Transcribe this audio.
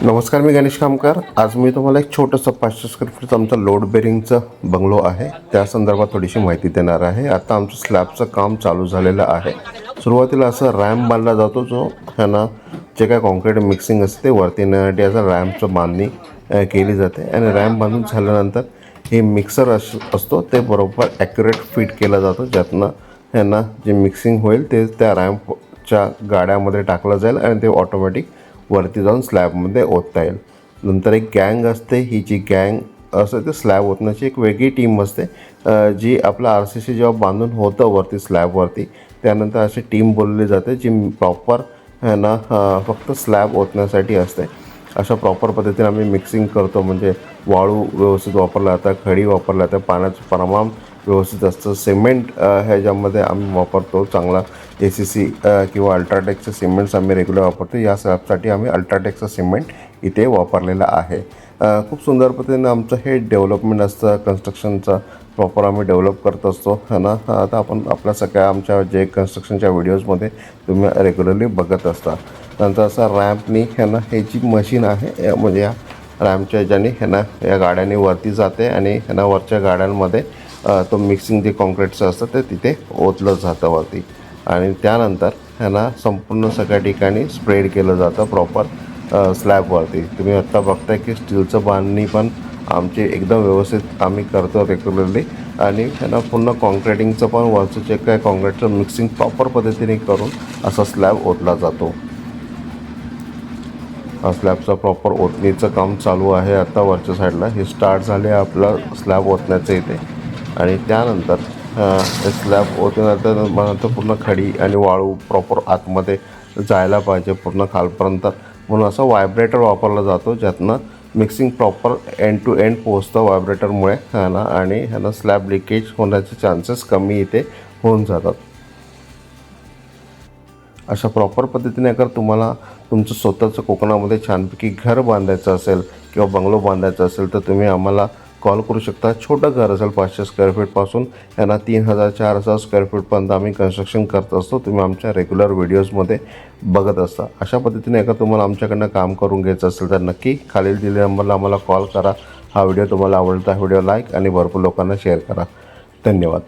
नमस्कार, मी गणेश कामकर। आज मी तुम्हाला एक छोटंसं 500 स्क्वेअर फीटचं आमचं लोड बेरिंगचं बंगलो आहे त्या संदर्भात थोडीशी माहिती देणार आहे। आता आमचं स्लॅबचं काम चालू झालेलं आहे। सुरुवातीला असं रॅम्प बांधला जातो, जो है ना जे काय कॉन्क्रीट मिक्सिंग असते ते वरती नेण्यासाठी असं रॅम्पचं बांधणी केली जाते आणि रॅम्प बांधून झाल्यानंतर हे मिक्सर असतो ते बरोबर ॲक्युरेट फिट केलं जातं, ज्यातनं है ना जे मिक्सिंग होईल ते त्या रॅम्पच्या गाड्यामध्ये टाकलं जाईल आणि ते ऑटोमॅटिक वरती जाऊन स्लॅबमध्ये ओतता येईल। नंतर एक गँग असते, ही जी गँग असते ते स्लॅब ओतण्याची एक वेगळी टीम असते, जी आपलं RCC जेव्हा बांधून होतं वरती स्लॅबवरती त्यानंतर अशी टीम बोलवली जाते, जी प्रॉपर है ना फक्त स्लॅब ओतण्यासाठी असते। अशा प्रॉपर पद्धतीने आम्ही मिक्सिंग करतो, म्हणजे वाळू व्यवस्थित वापरला जातं, खडी वापरला जातं, पाण्याचं प्रमाण व्यवस्थित असतं। सिमेंट ह्याच्यामध्ये आम्ही वापरतो चांगला ACC किंवा अल्ट्राटेकचं सिमेंट्स आम्ही रेग्युलर वापरतो। या स्लॅबसाठी आम्ही अल्ट्राटेकचं सिमेंट इथे वापरलेलं आहे। खूप सुंदर पद्धतीने आमचं हे डेव्हलपमेंट असतं, कन्स्ट्रक्शनचं प्रॉपर आम्ही डेव्हलप करत असतो है ना। आता आपण आपल्या सगळ्या आमच्या जे कन्स्ट्रक्शनच्या व्हिडिओजमध्ये तुम्ही रेग्युलरली बघत असता। नंतर असा रॅम्पनी है ना हे जी मशीन आहे, म्हणजे या रॅम्पच्या ह्याच्याने है ना या गाड्यांनी वरती जाते आणि है ना वरच्या गाड्यांमध्ये तो मिक्सिंग जे कॉन्क्रीटचं असतं ते तिथे ओतलं जातं वरती आणि त्यानंतर है ना संपूर्ण सगळ्या ठिकाणी स्प्रेड केलं जातं प्रॉपर स्लॅबवरती। तुम्ही आत्ता बघताय की स्टीलचं बांधणी पण आमची एकदम व्यवस्थित आम्ही करतो रेग्युलरली आणि है ना पूर्ण कॉन्क्रीटिंगचं पण वरचं जे काय कॉन्क्रीटचं मिक्सिंग प्रॉपर पद्धतीने करून असा स्लॅब ओतला जातो। स्लॅबचं प्रॉपर ओतणीचं काम चालू आहे आता वरच्या साईडला। हे स्टार्ट झाले आपलं स्लॅब ओतण्याचं इथे आणि त्यानंतर स्लॅब ओतल्यानंतर पूर्ण खडी आणि वाळू प्रॉपर आतमध्ये जायला पाहिजे पूर्ण खालपर्यंत, म्हणून असं व्हायब्रेटर वापरला जातो, ज्यातनं mixing proper end to end पोहोचतं व्हायब्रेटरमुळे है ना आणि ह्यानं स्लॅब लिकेज होण्याचे चान्सेस कमी इथे होऊन जातात। अशा प्रॉपर पद्धतीने अगर तुम्हाला तुमचं स्वतःचं कोकणामध्ये छानपैकी घर बांधायचं असेल किंवा बंगलो बांधायचा असेल तर तुम्ही आम्हाला कॉल करू शकता। छोटं घर असेल 500 स्क्वेअर फीटपासून यांना 3000-4000 स्क्वेअर फीटपर्यंत आम्ही कन्स्ट्रक्शन करत असतो, तुम्ही आमच्या रेग्युलर व्हिडिओजमध्ये बघत असता। अशा पद्धतीने अगर तुम्हाला आमच्याकडनं काम करून घ्यायचं असेल तर नक्की खालील दिलेल्या नंबरला आम्हाला कॉल करा। हा व्हिडिओ तुम्हाला आवडता व्हिडिओ लाईक आणि भरपूर लोकांना शेअर करा। धन्यवाद।